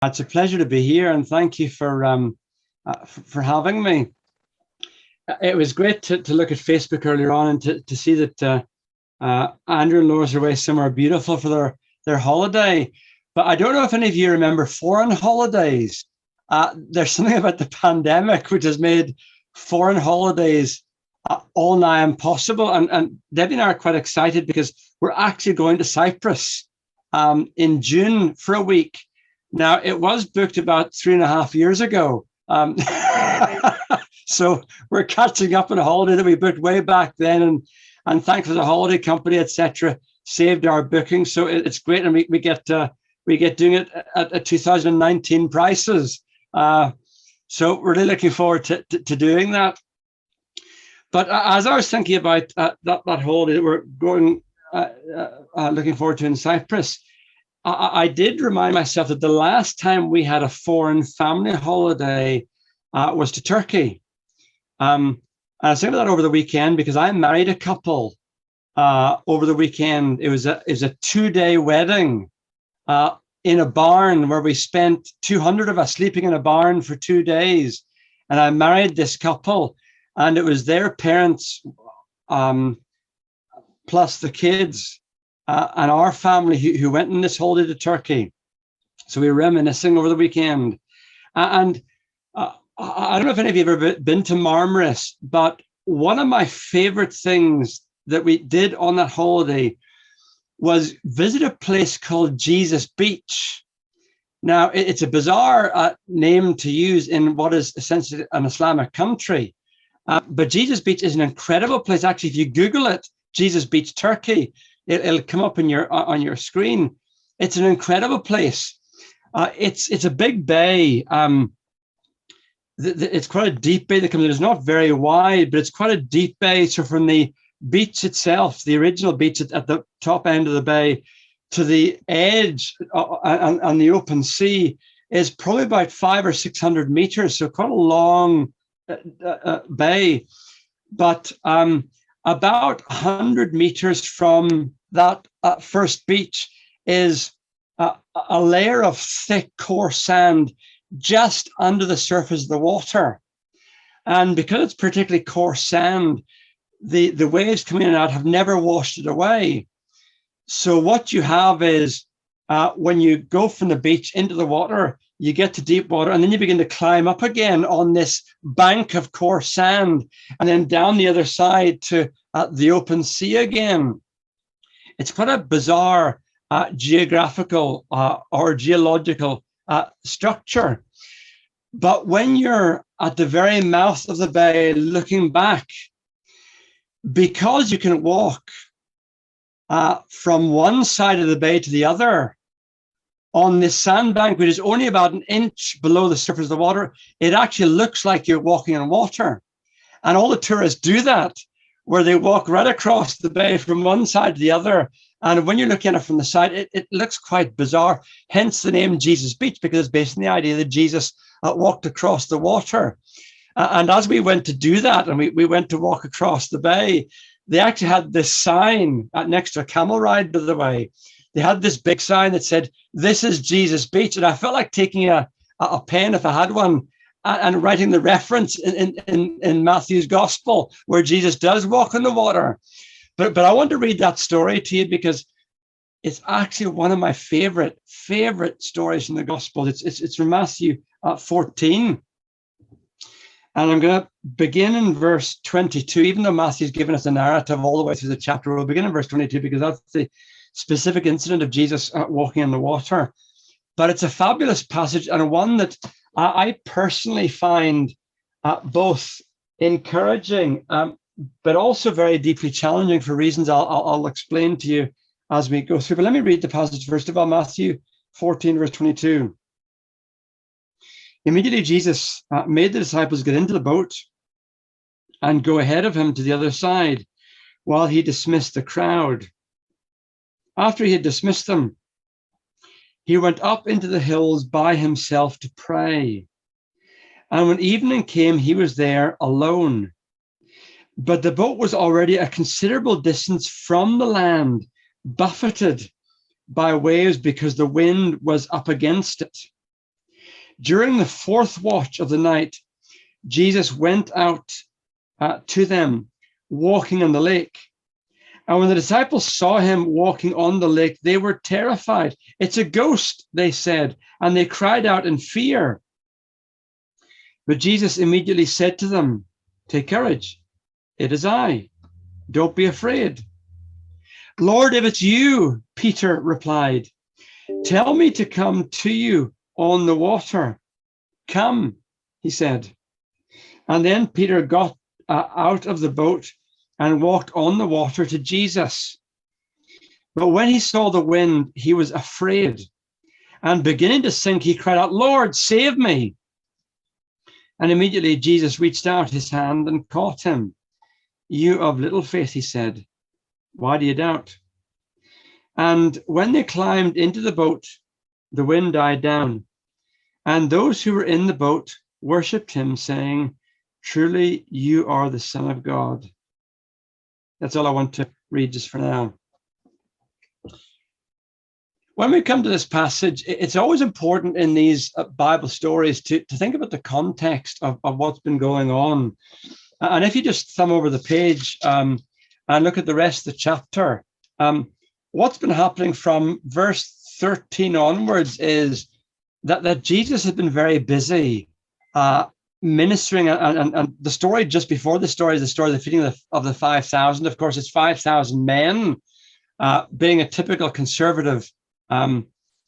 It's a pleasure to be here, and thank you for having me. It was great to look at Facebook earlier on and to see that Andrew and Lois are away somewhere beautiful for their holiday. But I don't know if any of you remember foreign holidays. There's something about the pandemic which has made foreign holidays all nigh impossible. And Debbie and I are quite excited because we're actually going to Cyprus in June for a week. Now, it was booked about 3.5 years ago. So we're catching up on a holiday that we booked way back then. And thanks to the holiday company, etc., saved our booking. So it's great. And we get doing it at 2019 prices. So we're really looking forward to doing that. But as I was thinking about that holiday that we're going, looking forward to in Cyprus, I did remind myself that the last time we had a foreign family holiday was to Turkey. And I was thinking about that over the weekend because I married a couple over the weekend. It was a 2-day wedding in a barn where we spent 200 of us sleeping in a barn for 2 days. And I married this couple, and it was their parents plus the kids. And our family who went on this holiday to Turkey. So we were reminiscing over the weekend. And I don't know if any of you have ever been to Marmaris, but one of my favorite things that we did on that holiday was visit a place called Jesus Beach. Now, it's a bizarre name to use in what is essentially an Islamic country. But Jesus Beach is an incredible place. Actually, if you Google it, Jesus Beach, Turkey, it'll come up on your screen. It's an incredible place. It's a big bay. It's quite a deep bay that comes in. It's not very wide, but it's quite a deep bay. So from the beach itself, the original beach at the top end of the bay, to the edge on the open sea is probably about 500 or 600 meters. So quite a long bay. But about 100 meters from that first beach is a layer of thick, coarse sand just under the surface of the water. And because it's particularly coarse sand, the waves coming in and out have never washed it away. So what you have is when you go from the beach into the water, you get to deep water, and then you begin to climb up again on this bank of coarse sand, and then down the other side to the open sea again. It's quite a bizarre geographical or geological structure. But when you're at the very mouth of the bay looking back, because you can walk from one side of the bay to the other on this sandbank, which is only about an inch below the surface of the water, it actually looks like you're walking on water. And all the tourists do that, where they walk right across the bay from one side to the other. And when you're looking at it from the side, it looks quite bizarre, hence the name Jesus Beach, because it's based on the idea that Jesus walked across the water. And as we went to do that, and we went to walk across the bay, they actually had this sign next to a camel ride, by the way. They had this big sign that said, "This is Jesus Beach." And I felt like taking a pen, if I had one, and writing the reference in Matthew's gospel where Jesus does walk on the water. But I want to read that story to you because it's actually one of my favorite stories in the gospel. It's from Matthew 14. And I'm going to begin in verse 22, even though Matthew's given us a narrative all the way through the chapter. We'll begin in verse 22 because that's the specific incident of Jesus walking on the water. But it's a fabulous passage, and one that I personally find both encouraging, but also very deeply challenging for reasons I'll explain to you as we go through. But let me read the passage first of all, Matthew 14, verse 22. Immediately Jesus made the disciples get into the boat and go ahead of him to the other side while he dismissed the crowd. After he had dismissed them, he went up into the hills by himself to pray. And when evening came, he was there alone. But the boat was already a considerable distance from the land, buffeted by waves because the wind was up against it. During the fourth watch of the night, Jesus went out to them, walking on the lake. And when the disciples saw him walking on the lake, they were terrified. "It's a ghost," they said, and they cried out in fear. But Jesus immediately said to them, "Take courage. It is I. Don't be afraid." "Lord, if it's you," Peter replied, "tell me to come to you on the water." "Come," he said. And then Peter got out of the boat and walked on the water to Jesus. But when he saw the wind, he was afraid, and beginning to sink, he cried out, "Lord, save me." And immediately Jesus reached out his hand and caught him. "You of little faith," he said, "why do you doubt?" And when they climbed into the boat, the wind died down, and those who were in the boat worshipped him, saying, "Truly you are the Son of God." That's all I want to read just for now. When we come to this passage, it's always important in these Bible stories to think about the context of what's been going on. And if you just thumb over the page and look at the rest of the chapter, what's been happening from verse 13 onwards is that Jesus has been very busy ministering. And the story just before the story is the story of the feeding of the 5,000. Of course, it's 5,000 men. Being a typical conservative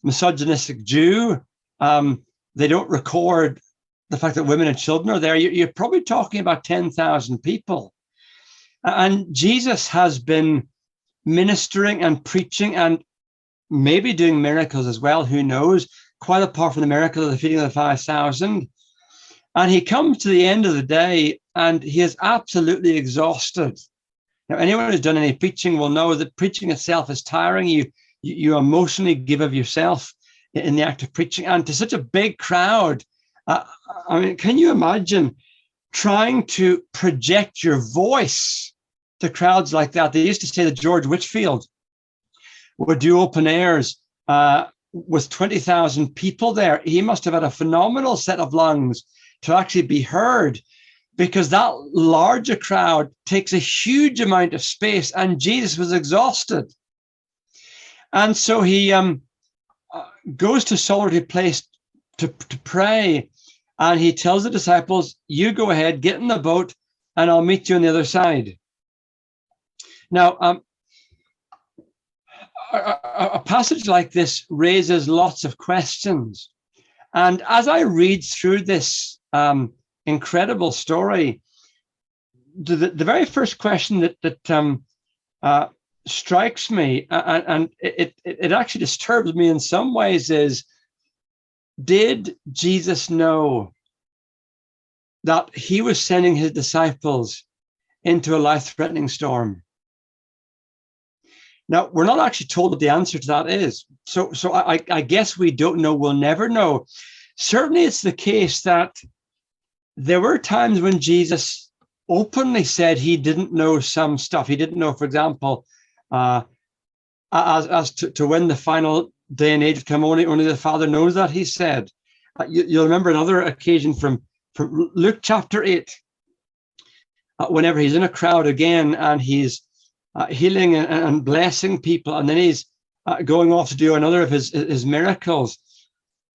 misogynistic Jew, they don't record the fact that women and children are there. You're probably talking about 10,000 people. And Jesus has been ministering and preaching and maybe doing miracles as well, who knows, quite apart from the miracle of the feeding of the 5,000. And he comes to the end of the day and he is absolutely exhausted. Now, anyone who's done any preaching will know that preaching itself is tiring. You emotionally give of yourself in the act of preaching, and to such a big crowd. I mean, can you imagine trying to project your voice to crowds like that? They used to say that George Whitfield would do open airs with 20,000 people there. He must have had a phenomenal set of lungs to actually be heard, because that larger crowd takes a huge amount of space, and Jesus was exhausted. And so he goes to a solitary place to pray, and he tells the disciples, "You go ahead, get in the boat, and I'll meet you on the other side." Now, a passage like this raises lots of questions. And as I read through this incredible story, the very first question that strikes me, and it actually disturbs me in some ways, is, did Jesus know that he was sending his disciples into a life-threatening storm? Now, we're not actually told what the answer to that is. So I guess we don't know. We'll never know. Certainly, it's the case that there were times when Jesus openly said he didn't know some stuff. He didn't know, for example, as to when the final day and age would come. Only the Father knows that, he said. You'll remember another occasion from Luke chapter 8, whenever he's in a crowd again and he's healing and blessing people, and then he's going off to do another of his miracles.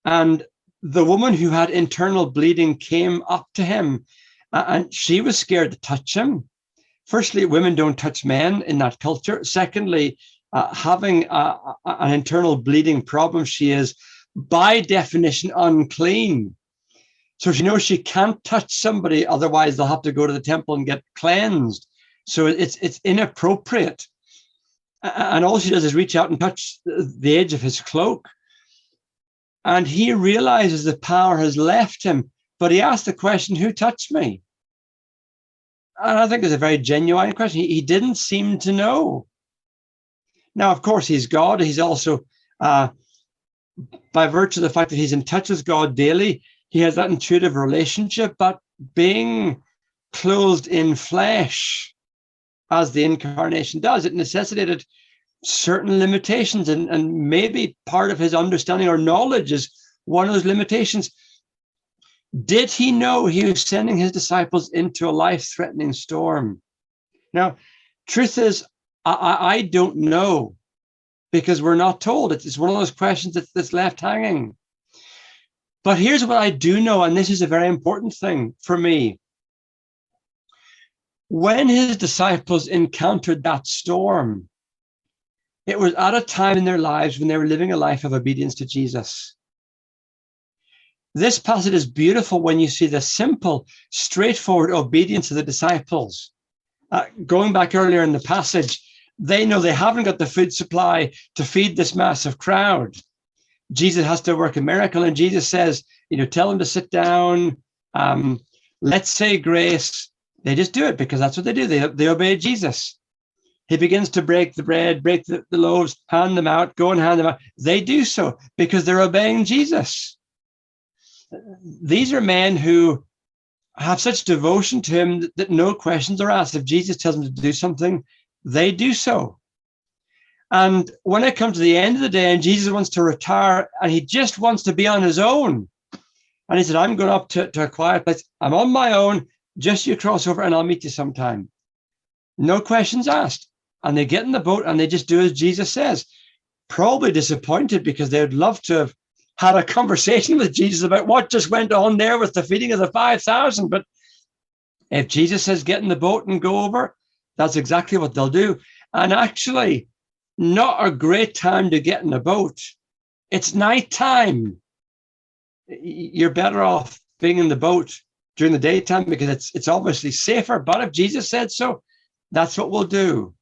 And the woman who had internal bleeding came up to him, and she was scared to touch him. Firstly, women don't touch men in that culture. Secondly, having an internal bleeding problem, she is by definition unclean. So she knows she can't touch somebody, otherwise they'll have to go to the temple and get cleansed. So it's inappropriate. And all she does is reach out and touch the edge of his cloak. And he realizes the power has left him, but he asked the question, "Who touched me?" And I think it's a very genuine question. He didn't seem to know. Now, of course, he's God. He's also, by virtue of the fact that he's in touch with God daily, he has that intuitive relationship. But being clothed in flesh, as the incarnation does, it necessitated certain limitations, and maybe part of his understanding or knowledge is one of those limitations. Did he know he was sending his disciples into a life-threatening storm? Now, truth is, I don't know, because we're not told. It's one of those questions that's left hanging. But here's what I do know, and this is a very important thing for me. When his disciples encountered that storm, it was at a time in their lives when they were living a life of obedience to Jesus. This passage is beautiful when you see the simple, straightforward obedience of the disciples. Going back earlier in the passage, they know they haven't got the food supply to feed this massive crowd. Jesus has to work a miracle, and Jesus says, tell them to sit down. Let's say grace. They just do it because that's what they do. They obey Jesus. He begins to break the bread, break the loaves, hand them out, go and hand them out. They do so because they're obeying Jesus. These are men who have such devotion to him that no questions are asked. If Jesus tells them to do something, they do so. And when it comes to the end of the day and Jesus wants to retire and he just wants to be on his own, and he said, I'm going up to a quiet place. I'm on my own. Just you cross over and I'll meet you sometime. No questions asked. And they get in the boat and they just do as Jesus says. Probably disappointed because they would love to have had a conversation with Jesus about what just went on there with the feeding of the 5,000. But if Jesus says get in the boat and go over, that's exactly what they'll do. And actually, not a great time to get in a boat. It's nighttime. You're better off being in the boat during the daytime because it's obviously safer. But if Jesus said so, that's what we'll do.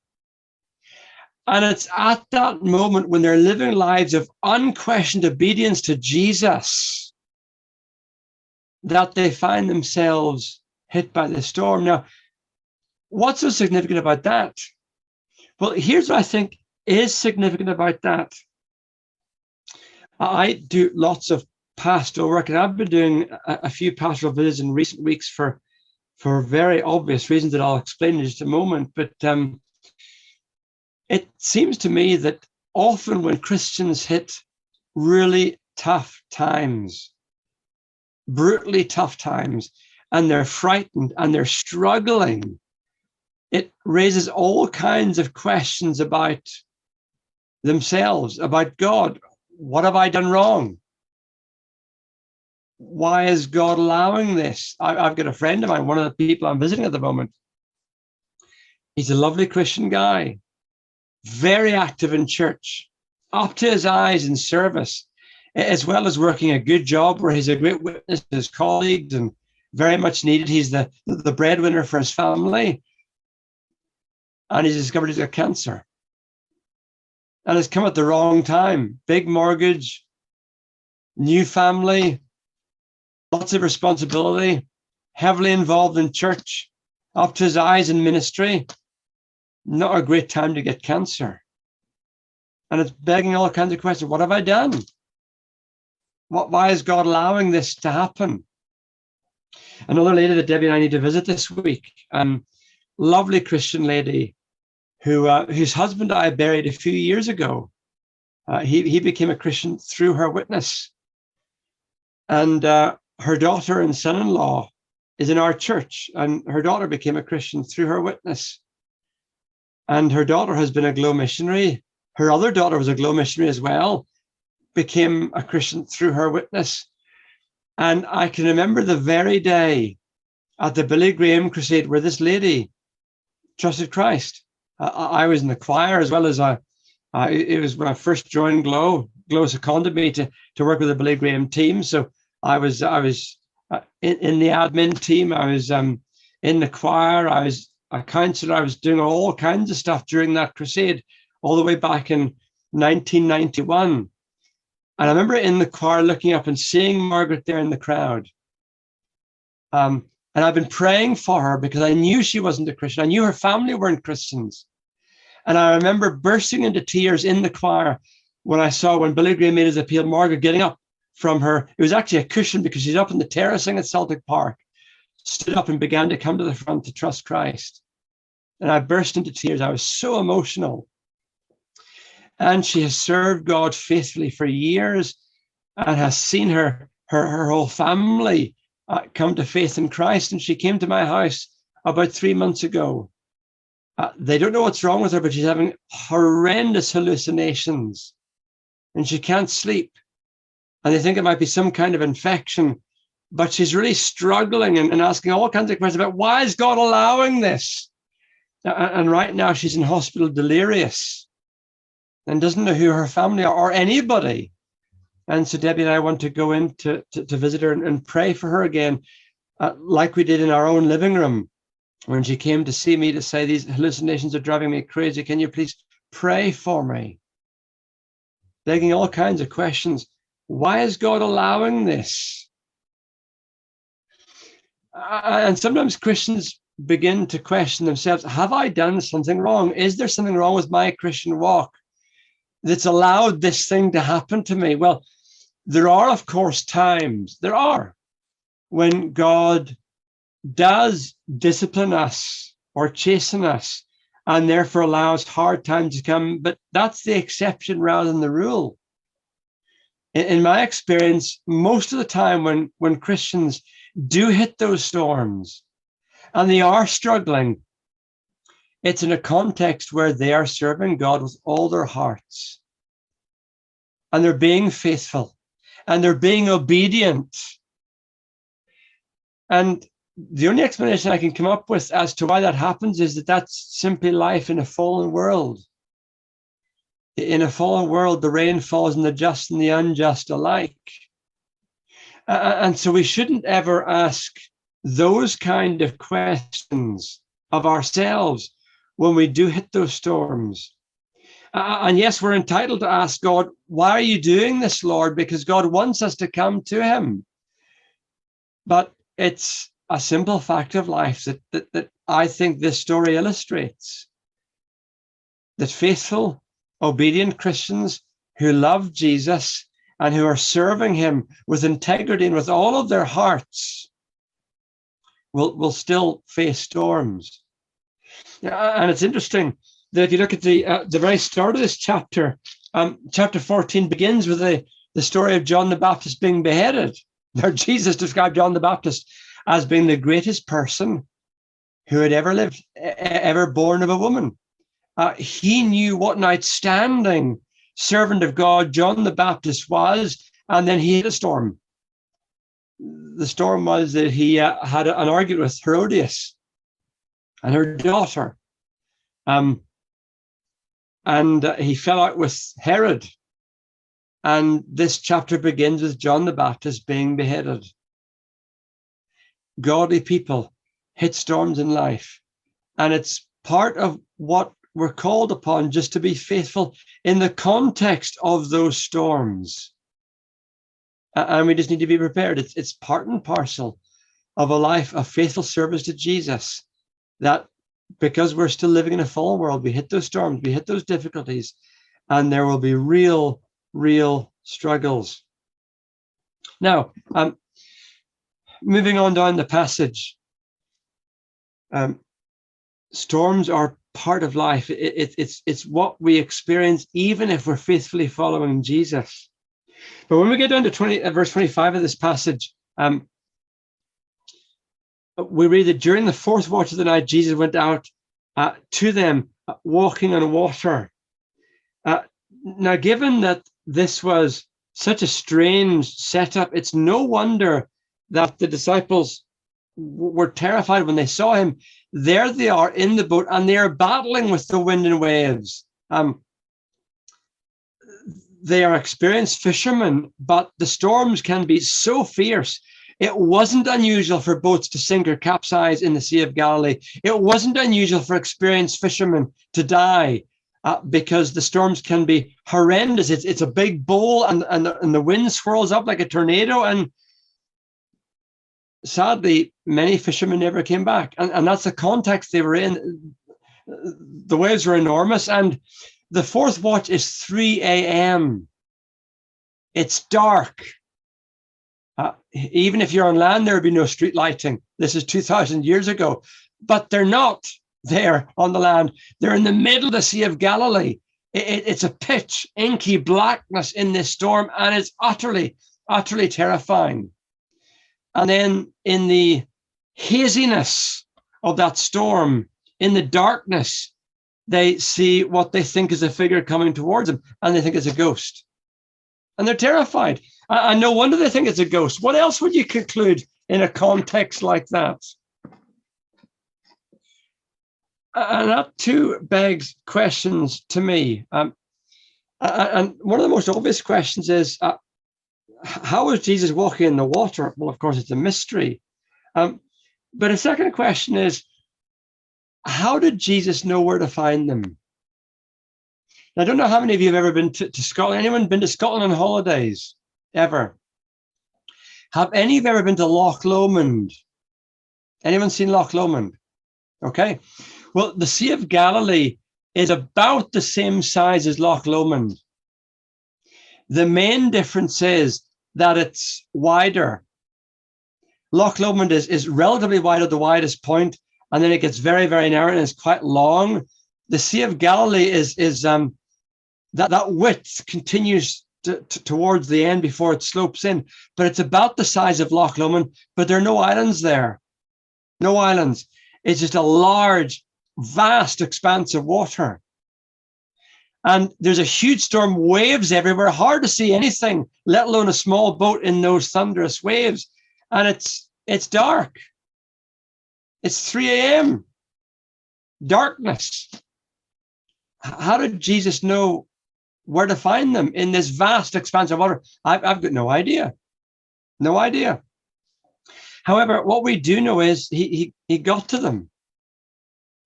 And it's at that moment when they're living lives of unquestioned obedience to Jesus that they find themselves hit by the storm. Now, what's so significant about that? Well, here's what I think is significant about that. I do lots of pastoral work, and I've been doing a few pastoral visits in recent weeks for very obvious reasons that I'll explain in just a moment. But it seems to me that often when Christians hit really tough times, brutally tough times, and they're frightened and they're struggling, it raises all kinds of questions about themselves, about God. What have I done wrong? Why is God allowing this? I've got a friend of mine, one of the people I'm visiting at the moment. He's a lovely Christian guy, very active in church, up to his eyes in service, as well as working a good job where he's a great witness to his colleagues and very much needed. He's the breadwinner for his family. And he's discovered he's got cancer. And it's come at the wrong time. Big mortgage, new family, lots of responsibility, heavily involved in church, up to his eyes in ministry. Not a great time to get cancer. And it's begging all kinds of questions. What have I done? Why is God allowing this to happen? Another lady that Debbie and I need to visit this week, lovely Christian lady whose husband I buried a few years ago. He became a Christian through her witness. And her daughter and son-in-law is in our church, and her daughter became a Christian through her witness. And her daughter has been a Glow missionary. Her other daughter was a Glow missionary as well, became a Christian through her witness. And I can remember the very day at the Billy Graham crusade where this lady trusted Christ. I was in the choir as well as it was when I first joined Glow. Glow seconded me to work with the Billy Graham team. So I was in the admin team. I was in the choir. I was a counselor. I was doing all kinds of stuff during that crusade, all the way back in 1991. And I remember in the choir looking up and seeing Margaret there in the crowd. And I've been praying for her because I knew she wasn't a Christian. I knew her family weren't Christians. And I remember bursting into tears in the choir when Billy Graham made his appeal, Margaret getting up from her. It was actually a cushion because she's up in the terracing at Celtic Park, stood up and began to come to the front to trust Christ. And I burst into tears. I was so emotional. And she has served God faithfully for years and has seen her whole family come to faith in Christ, and she came to my house about 3 months ago. They don't know what's wrong with her, but she's having horrendous hallucinations, and she can't sleep. And they think it might be some kind of infection, but she's really struggling and asking all kinds of questions about why is God allowing this? And right now she's in hospital delirious and doesn't know who her family are or anybody. And so Debbie and I want to go in to visit her and pray for her again, like we did in our own living room when she came to see me to say, these hallucinations are driving me crazy. Can you please pray for me? Begging all kinds of questions. Why is God allowing this? And sometimes Christians begin to question themselves, have I done something wrong? Is there something wrong with my Christian walk that's allowed this thing to happen to me? Well, there are, of course, times, when God does discipline us or chasten us and therefore allows hard times to come, but that's the exception rather than the rule. In my experience, most of the time when Christians do hit those storms and they are struggling, it's in a context where they are serving God with all their hearts and they're being faithful and they're being obedient. And the only explanation I can come up with as to why that happens is that that's simply life in a fallen world. In a fallen world, the rain falls on the just and the unjust alike. And so we shouldn't ever ask those kind of questions of ourselves when we do hit those storms. And yes, we're entitled to ask God, why are you doing this, Lord? Because God wants us to come to him. But it's a simple fact of life that I think this story illustrates. That faithful, obedient Christians who love Jesus and who are serving him with integrity and with all of their hearts will still face storms. And it's interesting that if you look at the very start of this chapter, chapter 14 begins with the story of John the Baptist being beheaded. Now, Jesus described John the Baptist as being the greatest person who had ever lived, ever born of a woman. He knew what an outstanding servant of God John the Baptist was, and then he hit a storm. The storm was that he had an argument with Herodias and her daughter. And he fell out with Herod. And this chapter begins with John the Baptist being beheaded. Godly people hit storms in life. And it's part of what we're called upon, just to be faithful in the context of those storms. And we just need to be prepared. It's part and parcel of a life of faithful service to Jesus, that because we're still living in a fallen world, we hit those storms, we hit those difficulties, and there will be real struggles. Now, moving on down the passage, storms are part of life. It's what we experience, even if we're faithfully following Jesus. But when we get down to verse 25 of this passage, we read that during the fourth watch of the night, Jesus went out to them, walking on water. Now, given that this was such a strange setup, it's no wonder that the disciples were terrified when they saw him. There they are in the boat, and they are battling with the wind and waves. They are experienced fishermen, but the storms can be so fierce. It wasn't unusual for boats to sink or capsize in the Sea of Galilee. It wasn't unusual for experienced fishermen to die because the storms can be horrendous. It's a big bowl, and the wind swirls up like a tornado. And sadly, many fishermen never came back. And that's the context they were in. The waves were enormous. And the fourth watch is 3 a.m. It's dark. Even if you're on land, there would be no street lighting. This is 2,000 years ago. But they're not there on the land. They're in the middle of the Sea of Galilee. It's a pitch, inky blackness in this storm, and it's utterly terrifying. And then in the haziness of that storm, in the darkness, they see what they think is a figure coming towards them, and they think it's a ghost. And they're terrified. And no wonder they think it's a ghost. What else would you conclude in a context like that? And that too begs questions to me. And one of the most obvious questions is, how is Jesus walking in the water? Well, of course, it's a mystery. But a second question is, how did Jesus know where to find them? I don't know how many of you have ever been to Scotland. Anyone been to Scotland on holidays? Ever? Have any of you ever been to Loch Lomond? Anyone seen Loch Lomond? Okay. Well, the Sea of Galilee is about the same size as Loch Lomond. The main difference is that it's wider. Loch Lomond is relatively wide at the widest point, and then it gets very, very narrow and it's quite long. The Sea of Galilee is that width continues towards the end before it slopes in, but it's about the size of Loch Lomond, but there are no islands there. No islands. It's just a large, vast expanse of water. And there's a huge storm, waves everywhere, hard to see anything, let alone a small boat in those thunderous waves. And it's dark. It's 3 a.m. Darkness. How did Jesus know where to find them in this vast expanse of water? I've got no idea. No idea. However, what we do know is he got to them.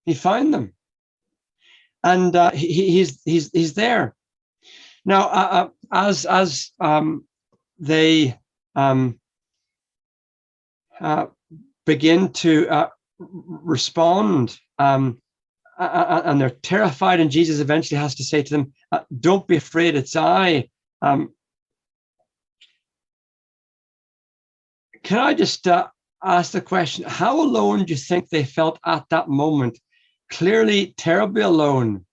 He found them. And he's there. Now, as they begin to respond, and they're terrified, and Jesus eventually has to say to them, don't be afraid, it's I. Can I just ask the question, how alone do you think they felt at that moment? Clearly terribly alone.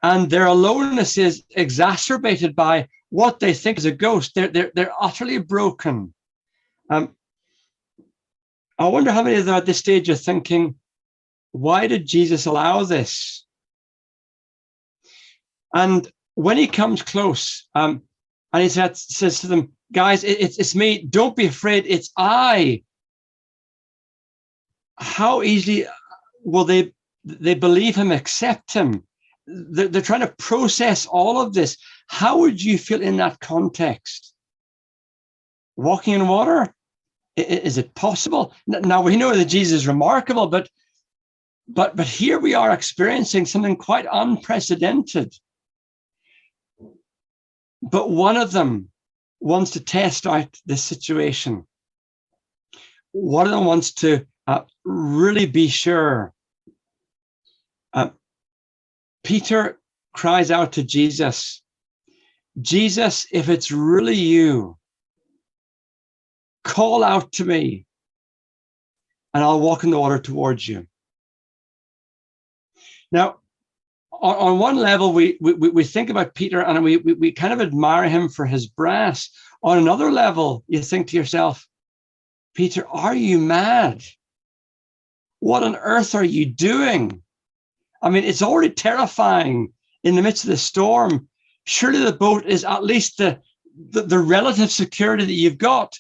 And their aloneness is exacerbated by what they think is a ghost. They're utterly broken. I wonder how many of them at this stage are thinking, why did Jesus allow this? And when he comes close, and he says to them, guys, it's me, don't be afraid, it's I. How easily will they believe him, accept him? They're trying to process all of this. How would you feel in that context? Walking in water? Is it possible? Now we know that Jesus is remarkable, but here we are experiencing something quite unprecedented. But one of them wants to test out this situation. One of them wants to really be sure. Peter cries out to Jesus, Jesus, if it's really you, call out to me and I'll walk in the water towards you. Now, on one level, we think about Peter and we kind of admire him for his brass. On another level, you think to yourself, Peter, are you mad? What on earth are you doing? I mean, it's already terrifying in the midst of the storm. Surely the boat is at least the relative security that you've got.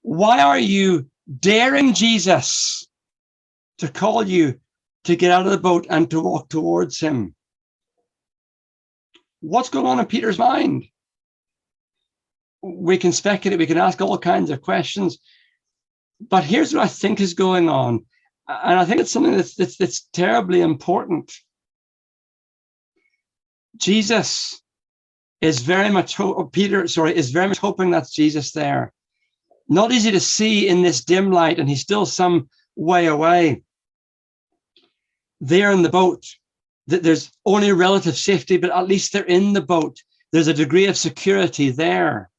Why are you daring Jesus to call you to get out of the boat and to walk towards him? What's going on in Peter's mind? We can speculate, we can ask all kinds of questions, but here's what I think is going on. And I think it's something that's terribly important. Jesus is very much, is very much hoping that's Jesus there. Not easy to see in this dim light, and he's still some way away. There in the boat, there's only relative safety, but at least they're in the boat. There's a degree of security there.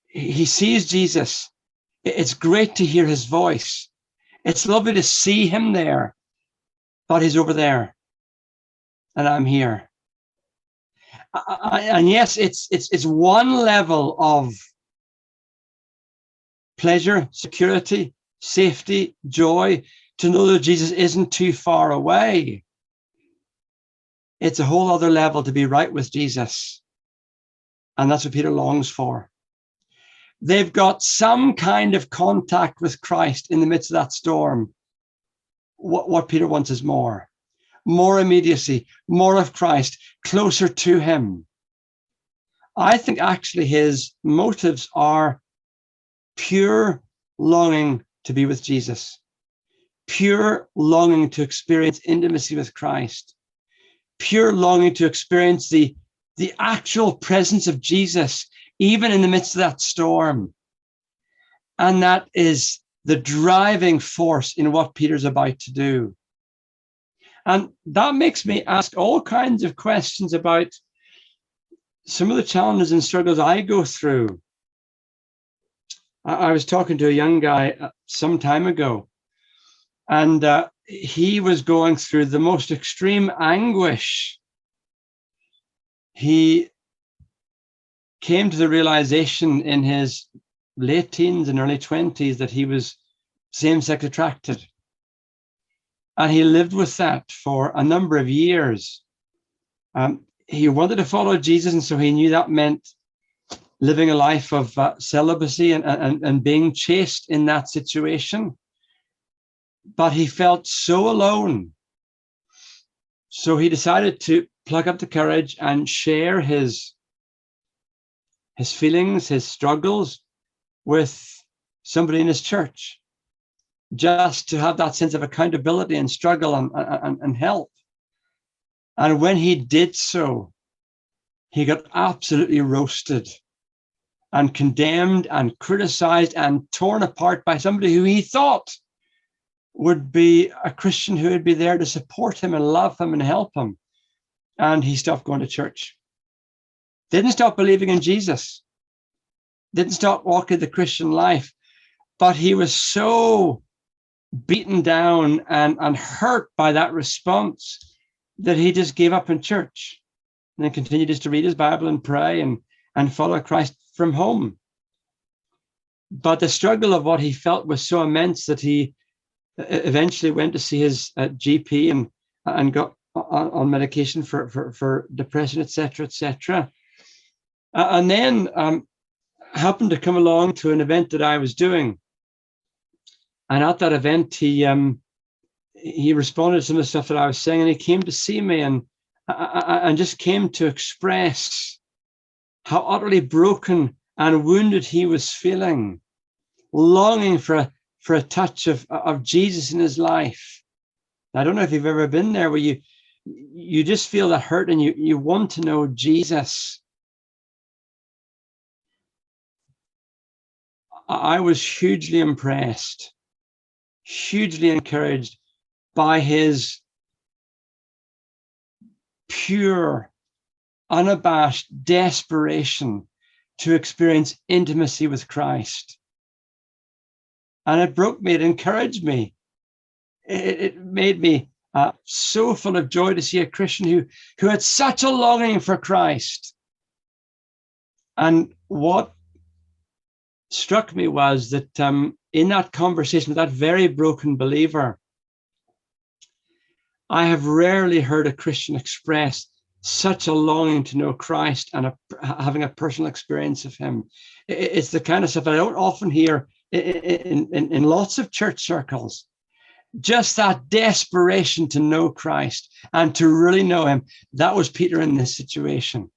He sees Jesus. It's great to hear his voice. It's lovely to see him there, but he's over there, and I'm here. And yes, it's one level of pleasure, security, safety, joy, to know that Jesus isn't too far away. It's a whole other level to be right with Jesus. And that's what Peter longs for. They've got some kind of contact with Christ in the midst of that storm. What Peter wants is more immediacy, more of Christ, closer to him. I think actually his motives are pure longing to be with Jesus, pure longing to experience intimacy with Christ, pure longing to experience the actual presence of Jesus, even in the midst of that storm. And that is the driving force in what Peter's about to do. And that makes me ask all kinds of questions about some of the challenges and struggles I go through. I was talking to a young guy some time ago, and he was going through the most extreme anguish. He came to the realization in his late teens and early 20s that he was same-sex attracted. And he lived with that for a number of years. He wanted to follow Jesus, and so he knew that meant living a life of celibacy and being chaste in that situation. But he felt so alone. So he decided to pluck up the courage and share his feelings, his struggles with somebody in his church, just to have that sense of accountability and struggle and help. And when he did so, he got absolutely roasted and condemned and criticized and torn apart by somebody who he thought would be a Christian who would be there to support him and love him and help him. And he stopped going to church. Didn't stop believing in Jesus. Didn't stop walking the Christian life. But he was so beaten down and hurt by that response that he just gave up in church and then continued just to read his Bible and pray and follow Christ from home. But the struggle of what he felt was so immense that he eventually went to see his GP and got on medication for depression, etc., etc. And then happened to come along to an event that I was doing. And at that event, he responded to some of the stuff that I was saying, and he came to see me and just came to express how utterly broken and wounded he was feeling, longing for a touch of Jesus in his life. I don't know if you've ever been there where you just feel that hurt and you want to know Jesus. I was hugely impressed, hugely encouraged by his pure, unabashed desperation to experience intimacy with Christ. And it broke me, it encouraged me. It made me so full of joy to see a Christian who had such a longing for Christ. And what struck me was that in that conversation with that very broken believer, I have rarely heard a Christian express such a longing to know Christ and having a personal experience of him. It's the kind of stuff I don't often hear in lots of church circles. Just that desperation to know Christ and to really know him. That was Peter in this situation.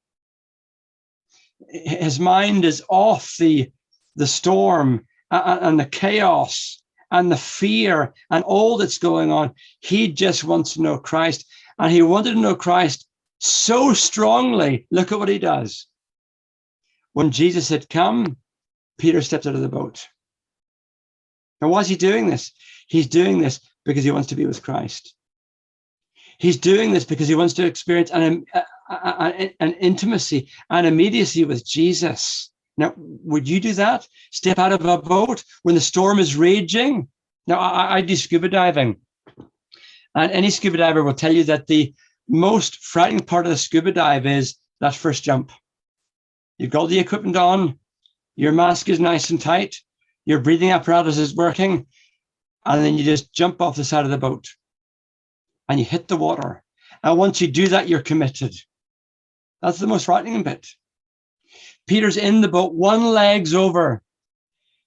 His mind is off the storm and the chaos and the fear and all that's going on. He just wants to know Christ, and he wanted to know Christ so strongly. Look at what he does. When Jesus had come, Peter stepped out of the boat. Now, why is he doing this? He's doing this because he wants to be with Christ. He's doing this because he wants to experience an intimacy, an immediacy with Jesus. Now, would you do that? Step out of a boat when the storm is raging? Now, I do scuba diving. And any scuba diver will tell you that the most frightening part of the scuba dive is that first jump. You've got the equipment on, your mask is nice and tight, your breathing apparatus is working, and then you just jump off the side of the boat and you hit the water. And once you do that, you're committed. That's the most frightening bit. Peter's in the boat, one leg's over.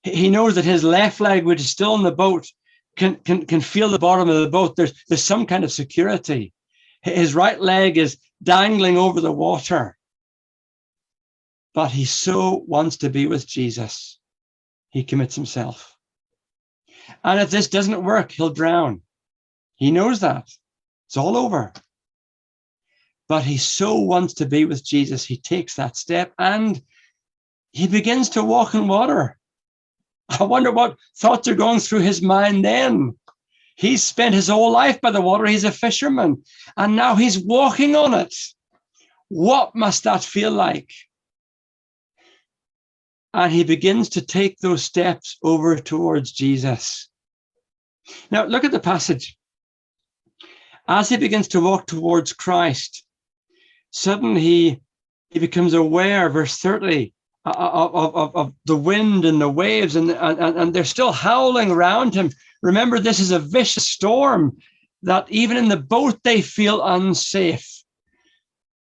He knows that his left leg, which is still in the boat, can feel the bottom of the boat. There's some kind of security. His right leg is dangling over the water. But he so wants to be with Jesus, he commits himself. And if this doesn't work, he'll drown. He knows that. It's all over. But he so wants to be with Jesus, he takes that step and he begins to walk in water. I wonder what thoughts are going through his mind then. He's spent his whole life by the water. He's a fisherman, and now he's walking on it. What must that feel like? And he begins to take those steps over towards Jesus. Now, look at the passage. As he begins to walk towards Christ, suddenly he becomes aware, verse 30, of the wind and the waves, and they're still howling around him. Remember, this is a vicious storm that even in the boat they feel unsafe.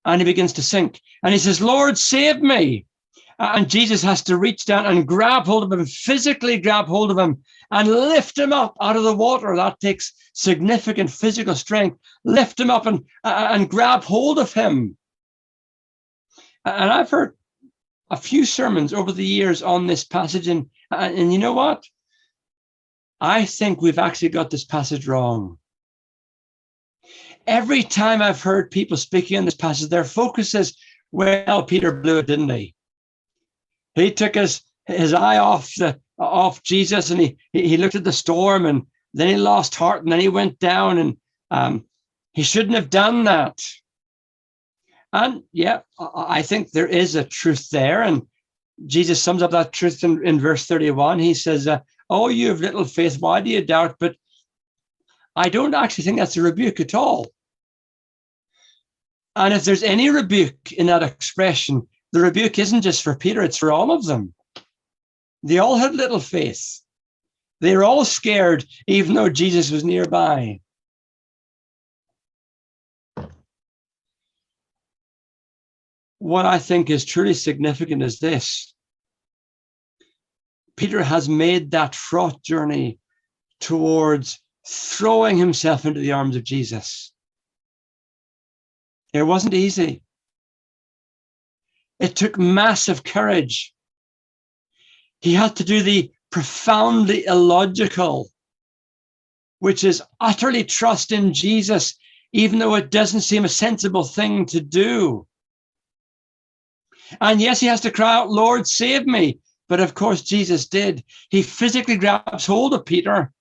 And he begins to sink. And he says, Lord, save me. And Jesus has to reach down and grab hold of him, physically grab hold of him, and lift him up out of the water. That takes significant physical strength. Lift him up and grab hold of him. And I've heard a few sermons over the years on this passage, and you know what? I think we've actually got this passage wrong. Every time I've heard people speaking on this passage, their focus is, well, Peter blew it, didn't he? He took his eye off Jesus, and he looked at the storm, and then he lost heart, and then he went down, and he shouldn't have done that. And yeah, I think there is a truth there. And Jesus sums up that truth in verse 31. He says, oh, you have little faith, why do you doubt? But I don't actually think that's a rebuke at all. And if there's any rebuke in that expression, the rebuke isn't just for Peter, it's for all of them. They all had little faith. They were all scared, even though Jesus was nearby. What I think is truly significant is this. Peter has made that fraught journey towards throwing himself into the arms of Jesus. It wasn't easy. It took massive courage. He had to do the profoundly illogical, which is utterly trust in Jesus, even though it doesn't seem a sensible thing to do. And yes, he has to cry out, Lord, save me. But of course, Jesus did. He physically grabs hold of Peter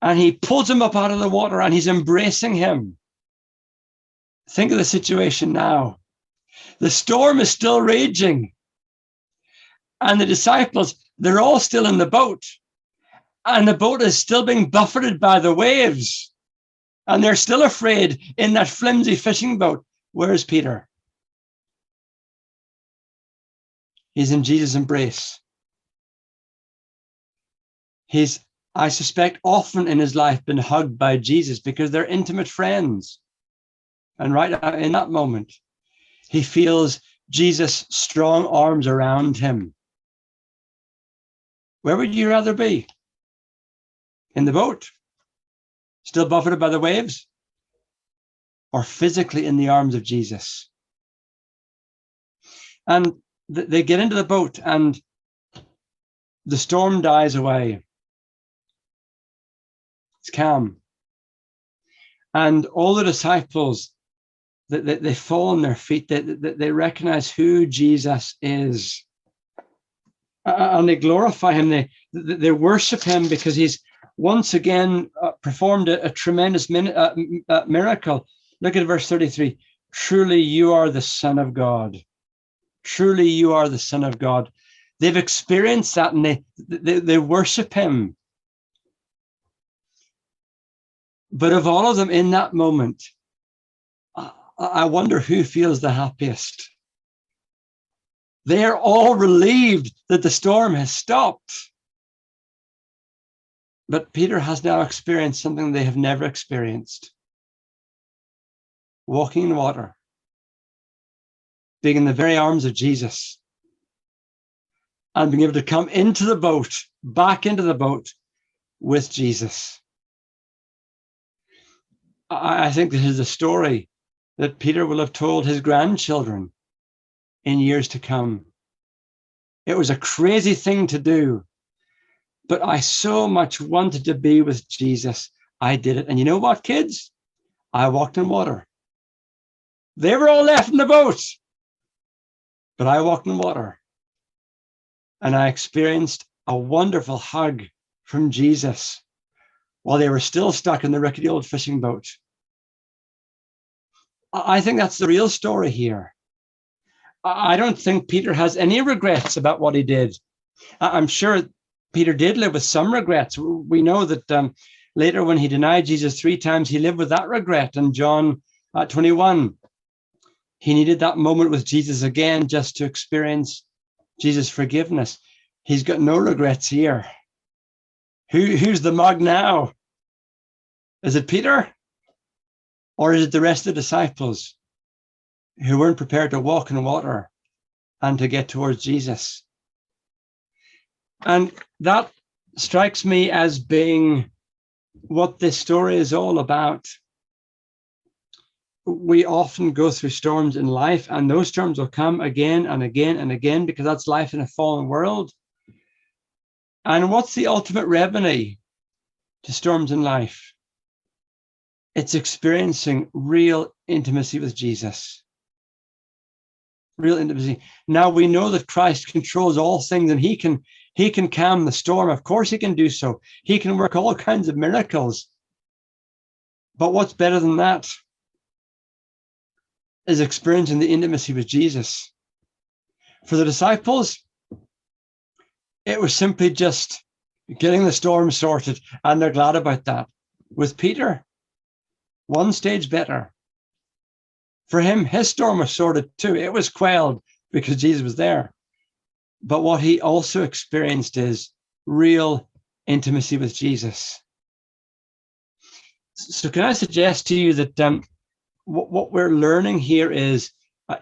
and he pulls him up out of the water and he's embracing him. Think of the situation now. The storm is still raging. And the disciples, they're all still in the boat. And the boat is still being buffeted by the waves. And they're still afraid in that flimsy fishing boat. Where's Peter? He's in Jesus' embrace. He's, I suspect, often in his life been hugged by Jesus because they're intimate friends. And right in that moment, he feels Jesus' strong arms around him. Where would you rather be? In the boat, still buffeted by the waves, or physically in the arms of Jesus? And they get into the boat and the storm dies away. It's calm. And all the disciples, they fall on their feet. They recognize who Jesus is. And they glorify him. They worship him because he's once again performed a tremendous miracle. Look at verse 33. Truly, you are the Son of God. Truly, you are the Son of God. They've experienced that and they worship him. But of all of them in that moment, I wonder who feels the happiest. They are all relieved that the storm has stopped. But Peter has now experienced something they have never experienced. Walking in water, being in the very arms of Jesus, and being able to come into the boat, back into the boat with Jesus. I think this is a story that Peter will have told his grandchildren in years to come. It was a crazy thing to do, but I so much wanted to be with Jesus. I did it. And you know what, kids? I walked in water. They were all left in the boat, but I walked in water. And I experienced a wonderful hug from Jesus while they were still stuck in the rickety old fishing boat. I think that's the real story here. I don't think Peter has any regrets about what he did. I'm sure Peter did live with some regrets. We know that later when he denied Jesus 3 times, he lived with that regret. In John 21, he needed that moment with Jesus again just to experience Jesus' forgiveness. He's got no regrets here. Who's the mug now? Is it Peter? Or is it the rest of the disciples who weren't prepared to walk in water and to get towards Jesus? And that strikes me as being what this story is all about. We often go through storms in life, and those storms will come again and again and again because that's life in a fallen world. And what's the ultimate remedy to storms in life? It's experiencing real intimacy with Jesus. Real intimacy. Now we know that Christ controls all things, and he can calm the storm. Of course he can do so. He can work all kinds of miracles. But what's better than that is experiencing the intimacy with Jesus. For the disciples, it was simply just getting the storm sorted, and they're glad about that. With Peter, one stage better. For him, his storm was sorted too. It was quelled because Jesus was there. But what he also experienced is real intimacy with Jesus. So can I suggest to you that what we're learning here is,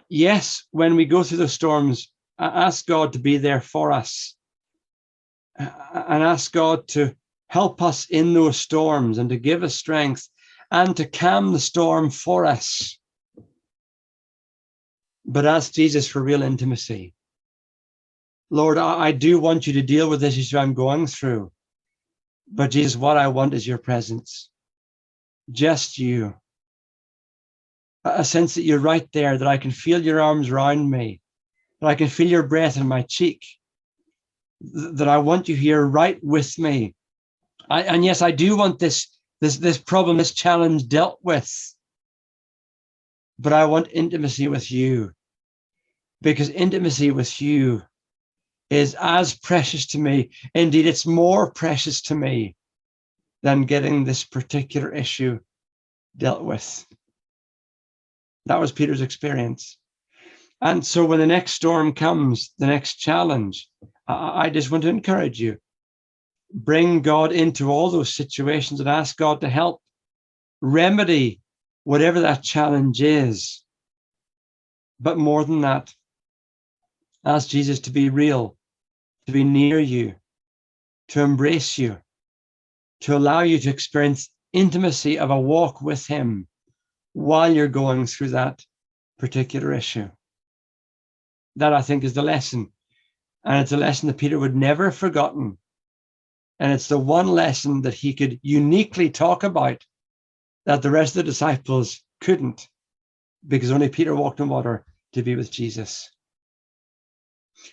yes, when we go through the storms, ask God to be there for us. And ask God to help us in those storms and to give us strength and to calm the storm for us. But ask Jesus for real intimacy. Lord, I do want you to deal with this issue I'm going through. But Jesus, what I want is your presence. Just you. A sense that you're right there, that I can feel your arms around me, that I can feel your breath in my cheek, that I want you here right with me. And yes, I do want this problem, this challenge dealt with. But I want intimacy with you, because intimacy with you is as precious to me. Indeed, it's more precious to me than getting this particular issue dealt with. That was Peter's experience. And so when the next storm comes, the next challenge, I just want to encourage you. Bring God into all those situations and ask God to help remedy whatever that challenge is. But more than that, ask Jesus to be real, to be near you, to embrace you, to allow you to experience intimacy of a walk with him while you're going through that particular issue. That, I think, is the lesson. And it's a lesson that Peter would never have forgotten. And it's the one lesson that he could uniquely talk about that the rest of the disciples couldn't, because only Peter walked on water to be with Jesus.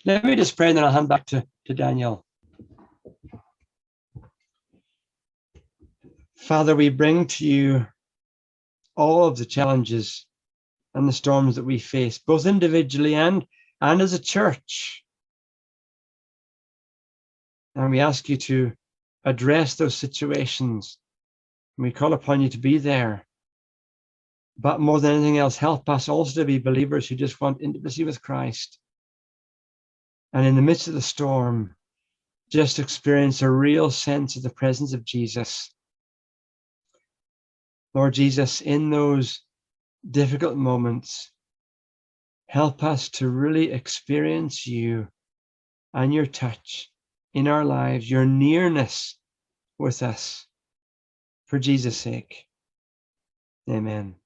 Let me just pray, and then I'll hand back to Daniel. Father, we bring to you all of the challenges and the storms that we face, both individually and as a church. And we ask you to address those situations. We call upon you to be there. But more than anything else, help us also to be believers who just want intimacy with Christ. And in the midst of the storm, just experience a real sense of the presence of Jesus. Lord Jesus, in those difficult moments, help us to really experience you and your touch in our lives, your nearness with us, for Jesus' sake. Amen.